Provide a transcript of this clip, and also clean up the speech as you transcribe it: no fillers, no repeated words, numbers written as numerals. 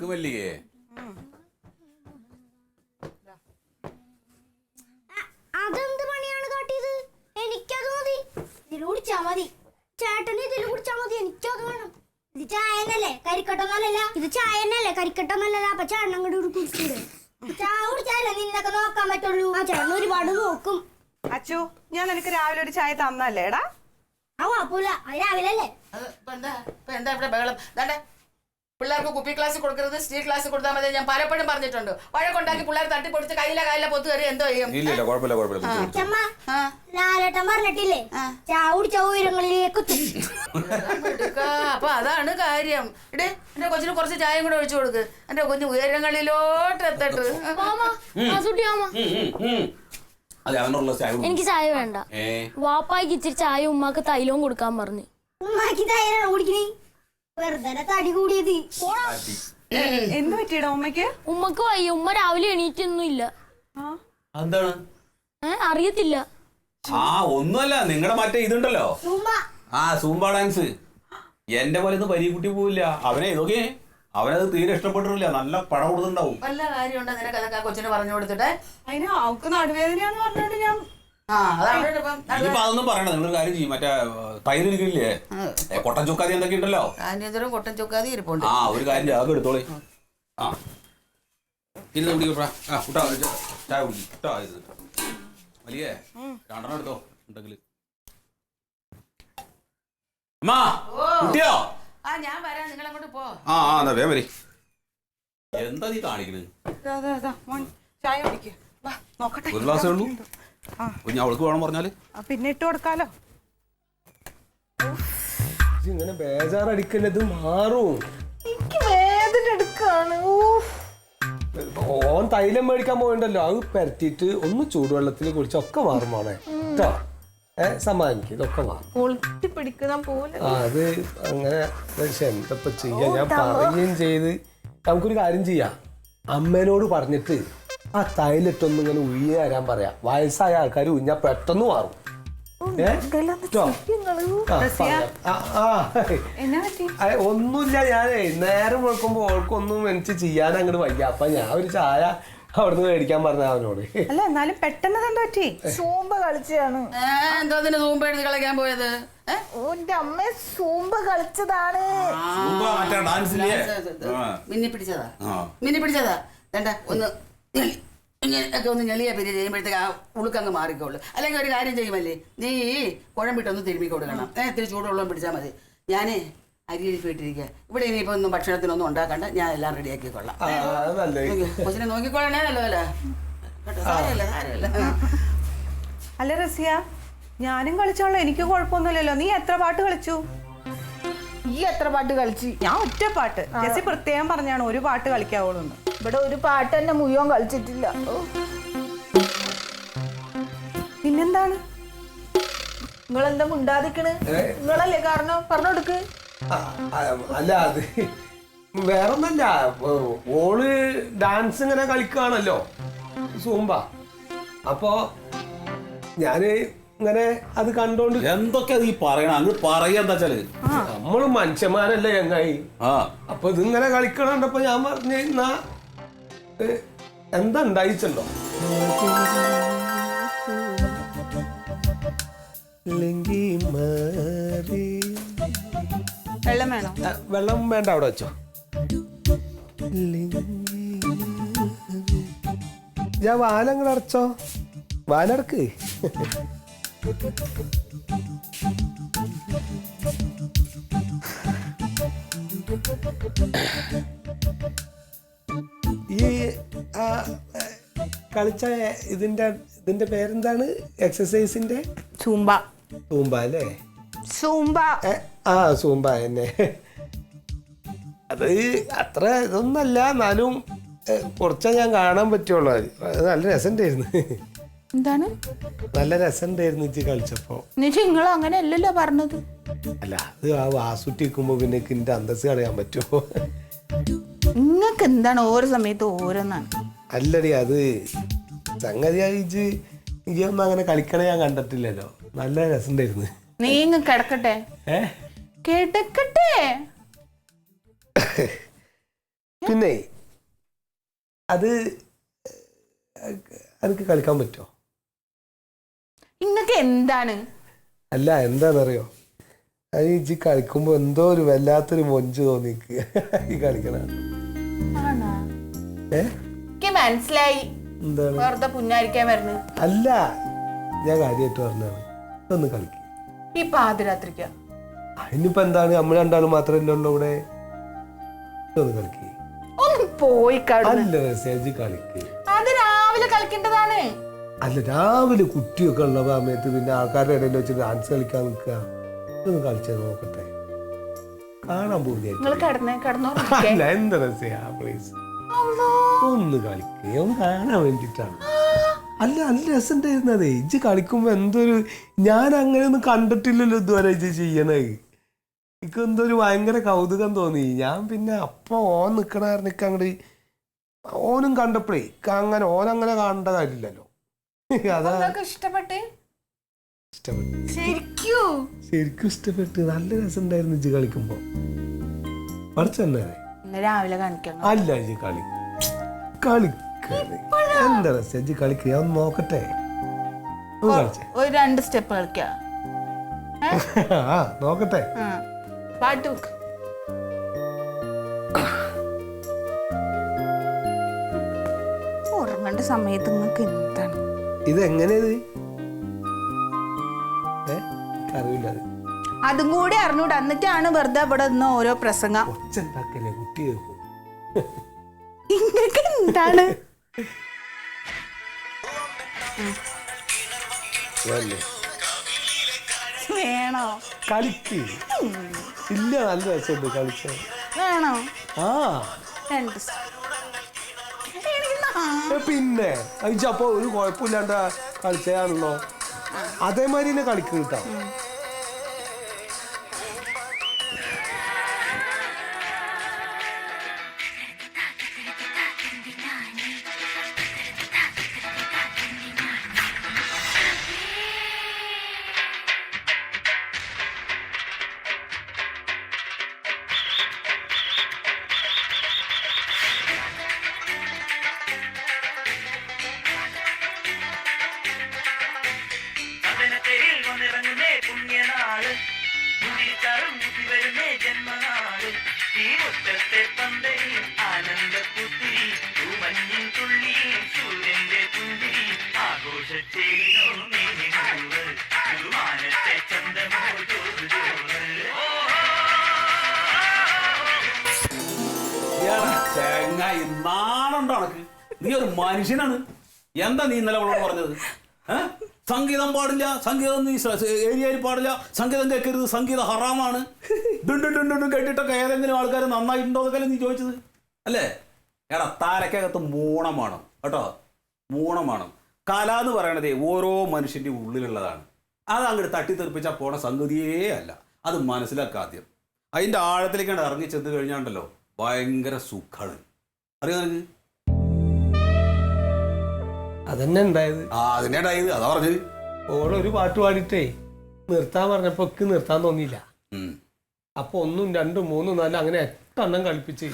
മല്ലികേ അതെന്ത് പണിയാണ് കാട്ടിയത്? എനിക്കത് മതി. ഇതിൽ കുടിച്ചാ മതി. ചേട്ടന് ഇതിൽ കുടിച്ചാ മതി. എനിക്കത് വേണം. ഇത് ചായനല്ലേ, കരിക്കട്ടൊന്നല്ല. ഇത് ചായനല്ലേ, കരിക്കട്ടൊന്നല്ല. അപ്പൊ ചേട്ടൻ അങ്ങോട്ട് കുടിച്ചിട്ട് ചായ കുടിച്ചാലേ നിന്നൊക്കെ നോക്കാൻ പറ്റുള്ളൂ. ആ ചേട്ടൻ ഒരുപാട് നോക്കും. അച്ചു, ഞാൻ നിനക്ക് രാവിലെ ഒരു ചായ തന്നല്ലേടാ? ആ കുഴപ്പമില്ല, അത് രാവിലെ അല്ലേ. എന്താ ഇവിടെ ബഹളം? പിള്ളേർക്ക് കുപ്പി ക്ലാസ് കൊടുക്കരുത്, സ്റ്റീൽ ക്ലാസ് കൊടുത്താൽ മതി. ഞാൻ പലപ്പോഴും പറഞ്ഞിട്ടുണ്ട്. വഴക്കുണ്ടാക്കി പിള്ളേർ തട്ടിപ്പൊടിച്ച് കയ്യിലെ പൊത്ത് കയറി എന്തോ ചെയ്യും? ലാലേട്ടൻ പറഞ്ഞിട്ടില്ലേ, ചായ കുടിച്ച ഉയരങ്ങളിലേക്ക് അപ്പൊ അതാണ് കാര്യം. ഇടേ എന്റെ കൊച്ചിന് കുറച്ച് ചായയും കൂടെ ഒഴിച്ചു കൊടുക്ക്. എന്റെ കുഞ്ഞ് ഉയരങ്ങളിലോട്ട് എത്തട്ട്. എനിക്ക് ചായ വേണ്ട. വാപ്പായ്ക്ക് ഇച്ചിരി ചായ ഉമ്മാക്ക് തൈലവും കൊടുക്കാൻ പറഞ്ഞു. ഉമ്മാക്ക് തൈലാണ് കുടിക്കണേ. വെറുതെ തടി കൂടിയത്. എന്ത് പറ്റിയടാ ഉമ്മക്ക്? ഉമ്മക്ക് വയ്യ. ഉമ്മ രാവിലെ എണീറ്റൊന്നും ഇല്ല. എന്താണ്? അറിയത്തില്ല. ഒന്നുമല്ല, നിങ്ങളുടെ മറ്റേ ഇതുണ്ടല്ലോ, സൂംബ ഡാൻസ്. എന്റെ പോലെ ഒന്നും പരീക്കുട്ടി പോവില്ല. അവനെ ഇതൊക്കെ അവനത് തീരെ ഇഷ്ടപ്പെട്ടിട്ടില്ല. നല്ല പടം കൊടുത്തിട്ടുണ്ടാവും. വല്ല കാര്യമുണ്ടോ നിനക്ക് അതൊക്കെ കൊച്ചിന് പറഞ്ഞു കൊടുത്തിട്ടെ? അതിന് അവക്ക് നടുവേദനയാന്ന് പറഞ്ഞോണ്ട് ഞാൻ അതൊന്നും പറയണ്ട. നിങ്ങളൊരു കാര്യം ചെയ്യും, മറ്റേ തൈരില്ലേ, കൊട്ടൻ ചുക്കാതി എന്തൊക്കെ ഉണ്ടല്ലോ, കൊട്ടൻ ചുക്കാതി ഇരിപ്പുണ്ട്. ഒരു കാര്യം അതൊക്കെ എടുത്തോളി. ഇരുന്ന് കുടിക്കട്ടാ. ചായ കുടിക്കട്ടോ. വലിയേ രണ്ടെണ്ണം എടുത്തോ ഉണ്ടെങ്കിൽ. കുട്ടിയോ? ഞാൻ വരാം, നിങ്ങൾ അങ്ങോട്ട് പോ. എന്നാ വേ വരി. എന്താ നീ കാണിക്കണത്? ചായ കുടിക്ക്. നോക്കട്ടെ, ഒരു ഗ്ലാസ്സേ ഉള്ളൂ. കുഞ്ഞ് അവൾക്ക് വേണം പറഞ്ഞാല് പിന്നെ ഇട്ട് കൊടുക്കാലോ. ഇങ്ങനെ ബേജാറടിക്കല്ലത് മാറും. എനിക്ക് വേദന എടുക്കാണ്. ഓൻ തൈലം മേടിക്കാൻ പോയിണ്ടല്ലോ, അത് പരത്തിയിട്ട് ഒന്ന് ചൂടുവെള്ളത്തിൽ കുളിച്ചൊക്കെ മാറും മോളെ കേട്ടോ. സമാനിക്ക്, ഇതൊക്കെ മാറും. പിടിക്കുന്ന പോലെ അത് അങ്ങനെ. പക്ഷെ എന്തപ്പോ ചെയ്യാ, ഞാൻ പറയുകയും ചെയ്ത് നമുക്കൊരു കാര്യം ചെയ്യാം. അമ്മേനോട് പറഞ്ഞിട്ട് ആ തൈലിട്ടൊന്നും ഇങ്ങനെ ഉയ്യ തരാൻ പറയാം. വയസ്സായ ആൾക്കാർ ഉഞ്ഞാ പെട്ടെന്ന് മാറും. ഒന്നുമില്ല, ഞാനേ നേരം വെക്കുമ്പോ ഓൾക്കൊന്നും എനിക്ക് ചെയ്യാൻ അങ്ങോട്ട് വയ്യ. അപ്പൊ ഞാൻ ഒരു ചായ അവിടുന്ന് മേടിക്കാൻ പറഞ്ഞ അവനോട്. അല്ല, എന്നാലും പെട്ടെന്ന് എന്താ പറ്റി? സൂമ്പ കളിച്ചാണ്. എന്തോ സൂമ്പ എടുത്ത് കളിക്കാൻ പോയത്? ഓന്റെ അമ്മ സൂമ്പ കളിച്ചതാണ്. മിന്നി പിടിച്ചതാ. വേണ്ട, ഇങ്ങനെയൊക്കെ ഒന്ന് ഞെളിയ പിന്നെ ചെയ്യുമ്പോഴത്തേക്ക് ആ ഉളുക്കങ്ങ് മാറിക്കോളൂ. അല്ലെങ്കിൽ ഒരു കാര്യം ചെയ്യുമല്ലേ, നീ കുഴമ്പിട്ടൊന്ന് തിരുമ്മി കൊടുക്കണം. ഇത്തിരി ചൂടുവെള്ളം പിടിച്ചാൽ മതി. ഞാൻ അരിയിരിപ്പിട്ടിരിക്കുക. ഇവിടെ ഇനിയിപ്പോൾ ഒന്നും ഭക്ഷണത്തിനൊന്നും ഉണ്ടാക്കണ്ട, ഞാൻ എല്ലാം റെഡിയാക്കിക്കൊള്ളാം. കൊച്ചിനെ നോക്കിക്കൊള്ളണേ. അല്ലോ അല്ല റസിയ, ഞാനും കളിച്ചോളാം, എനിക്ക് കുഴപ്പമൊന്നുമില്ലല്ലോ. നീ എത്ര പാട്ട് കളിച്ചു? ഈ എത്ര പാട്ട് കളിച്ചു? ഞാൻ ഒറ്റ പാട്ട്. ജെസ്സി പ്രത്യേകം പറഞ്ഞാണ് ഒരു പാട്ട് കളിക്കാവുള്ളൂ. ഇവിടെ ഒരു പാട്ട് തന്നെ മുഴുവൻ കളിച്ചിട്ടില്ല. പിന്നെന്താണ് നിങ്ങളെന്താ മുണ്ടാതിക്കണ്? നിങ്ങളല്ലേ കാരണം, പറഞ്ഞോടുക്ക്. അല്ല, അത് വേറൊന്നല്ല, ഓള് ഡാൻസ് ഇങ്ങനെ കളിക്കുകയാണല്ലോ, സൂമ്പ. അപ്പോ ഞാന് ഇങ്ങനെ അത് കണ്ടോണ്ട്. എന്തൊക്കെയാ നീ പറയണ? അങ്ങ് പറയാ. എന്താ വെച്ചാല് നമ്മള് മനുഷ്യന്മാരല്ലേ ചങ്ങായി. അപ്പൊ ഇതിങ്ങനെ കളിക്കണണ്ടപ്പോ ഞാൻ പറഞ്ഞ എന്താ ഉണ്ടായിച്ചല്ലോ. വെള്ളം വേണോ? വെള്ളം വേണ്ട, അവിടെ വെച്ചോ. ഞാൻ വാലങ്ങൾ അടച്ചോ, വാലടക്ക്. ഈ കളിച്ച ഇതിന്റെ പേരെന്താണ്? എക്സസൈസിന്റെ സൂമ്പ. സൂമ്പ അല്ലേ? സൂമ്പ. സൂമ്പ തന്നെ. അത് അത്ര ഇതൊന്നല്ല, എന്നാലും കുറച്ചേ ഞാൻ കാണാൻ പറ്റുള്ളൂ. അത് നല്ല രസമുണ്ടായിരുന്നു. എന്താണ്? നല്ല രസമുണ്ടായിരുന്നു ഇത് കളിച്ചപ്പോ. നിങ്ങൾ അങ്ങനെ അല്ലല്ലോ പറഞ്ഞത്. അല്ല, അത് ആ വാസുട്ടിരിക്കുമ്പോ പിന്നെ എന്റെ അന്തസ് കളയാൻ പറ്റുമോ? നിങ്ങൾക്ക് എന്താണ് ഓരോ സമയത്ത് ഓരോന്നാണ്? അല്ലടി, അത് സംഗതി ഇതൊന്നും അങ്ങനെ കളിക്കണ ഞാൻ കണ്ടിട്ടില്ലല്ലോ. നല്ല രസമുണ്ടായിരുന്നു. നീങ്ങ കിടക്കട്ടെ. കിടക്കട്ടെ. പിന്നെ അത് എനിക്ക് കളിക്കാൻ പറ്റുമോ? ഇങ്ങക്ക് എന്താണ്? അല്ല എന്താണെന്നറിയോ, അത് ഇജ്ജ് കളിക്കുമ്പോ എന്തോ ഒരു വല്ലാത്തൊരു മൊഞ്ച് തോന്നിക്ക് ഈ കളിക്കണ. ആണോ? ഏ എനിക്ക് മനസ്സിലായി, എന്താണ്? വെറുതെ പുന്നാരിക്കാൻ വരുന്നത്. അല്ല, ഞാൻ കാര്യമായിട്ട് പറഞ്ഞാണ്, ഒന്ന് കളിക്ക്. ഈ പാതിരാത്രിക്ക അതിനിപ്പോ എന്താണ്, നമ്മൾ രണ്ടാളും മാത്രമല്ലേ ഉള്ളൂ ഇവിടെ. ഒന്ന് കളിക്ക്. ഒന്ന് പോയി അല്ല മെസ്സേജ് കളിക്ക്. അത് രാവിലെ കളിക്കേണ്ടതാണ്. അല്ല, രാവിലെ കുട്ടിയൊക്കെ ഉള്ള സമയത്ത് പിന്നെ ആൾക്കാരുടെ ഇടയിൽ വെച്ച് ഡാൻസ് കളിക്കാൻ നിൽക്കുക. ഒന്ന് കളിച്ചത് നോക്കട്ടെ, കാണാൻ നിങ്ങൾ കിടന്നോ അല്ല എന്താ പ്ലീസ് ഒന്ന് കളിക്കുക, ഒന്ന് കാണാൻ വേണ്ടിട്ടാണ്. അല്ല നല്ല രസം ഉണ്ടായിരുന്നതേ. ഇജ്ജ് കളിക്കുമ്പോ എന്തൊരു, ഞാൻ അങ്ങനെ ഒന്നും കണ്ടിട്ടില്ലല്ലോ ഇതുവരെ ഇജ്ജ് ചെയ്യണേ. എനിക്ക് എന്തോ ഒരു ഭയങ്കര കൗതുകം തോന്നി. ഞാൻ പിന്നെ അപ്പൊ ഓൻ നിക്കണായിരുന്നു അങ്ങോട്ട്, ഓനും കണ്ടപ്പോഴേ അങ്ങനെ ഓനങ്ങനെ കാണേണ്ട കാര്യമില്ലല്ലോ. അതാ ഇഷ്ടപ്പെട്ട് ശരിക്കും ഇഷ്ടപ്പെട്ട്. നല്ല രസം ഉണ്ടായിരുന്നു ഇജ്ജ് കളിക്കുമ്പോ. പഠിച്ചെന്നെ രാവിലെ കാണിക്കാം. അല്ല ഇജ്ജ് കളിക്ക എന്താ രസം ഇജ്ജ് കളിക്ക. ഞാൻ ഒന്ന് നോക്കട്ടെ, ഒന്ന് കളിച്ചേ. ഒരു 2 സ്റ്റെപ്പ് കളിക്കാം. ആ നോക്കട്ടെ. പാട്ട് വെക്ക്. ഉറങ്ങേണ്ട സമയത്ത് നിങ്ങൾക്ക് എന്താണ് ഇതെങ്ങനെയത്? അറിയില്ല. അതും കൂടി അറിഞ്ഞൂടെ, എന്നിട്ടാണ് വെറുതെ ഇവിടെ നിന്ന് ഓരോ പ്രസംഗം. ഒച്ചുണ്ടാക്കല്ലേ, കുട്ടി കേൾക്കും. ഇങ്ങക്ക് എന്താണ്? വേണോ? കളിക്ക്. ഇല്ല, നല്ല രസമുണ്ട് കളിച്ച. വേണോ? ആ 2 സ്റ്റെപ്പ്. പിന്നെ അപ്പൊ ഒരു കുഴപ്പമില്ലാണ്ട് കളിച്ചാണല്ലോ. അതേമാതിരി തന്നെ കളിക്ക് കിട്ടാം. നാണുണ്ടോ അനക്ക്? നീ ഒരു മനുഷ്യനാണ്. എന്താ നീ ഇന്നലെ അവളോട് പറഞ്ഞത്? സംഗീതം പാടില്ല, സംഗീതം നീ ഏരിയയിൽ പാടില്ല, സംഗീതം കേൾക്കരുത്, സംഗീതം ഹറാമാണ്. കേട്ടിട്ടൊക്കെ ഏതെങ്കിലും ആൾക്കാർ നന്നായിട്ടുണ്ടോ എന്നൊക്കെ നീ ചോദിച്ചത് അല്ലേ? എടാ തലക്കകത്ത് മൂണം വേണം കേട്ടോ, മൂണം വേണം. കല എന്ന് പറയണതേ ഓരോ മനുഷ്യൻ്റെ ഉള്ളിലുള്ളതാണ്. അത് അങ്ങോട്ട് തട്ടിത്തെറിപ്പിച്ചാൽ പോണ സംഗതിയേ അല്ല. അത് മനസ്സിലാക്കുക ആദ്യം. അതിൻ്റെ ആഴത്തിലേക്കാണ് ഇറങ്ങി ചെന്ന് കഴിഞ്ഞാണ്ടല്ലോ ഭയങ്കര സുഖമാണ്. അറിയാം നിനക്ക്? അതന്നെ ഉണ്ടായത്. അതിനെ ഉണ്ടായത് അതാ പറഞ്ഞത്. ഓളൊരു പാട്ട് പാടിയിട്ടേ നിർത്താൻ പറഞ്ഞപ്പോ നിർത്താൻ തോന്നിയില്ല. അപ്പൊ 1, 2, 3, 4 അങ്ങനെ 8 എണ്ണം കളിപ്പിച്ച്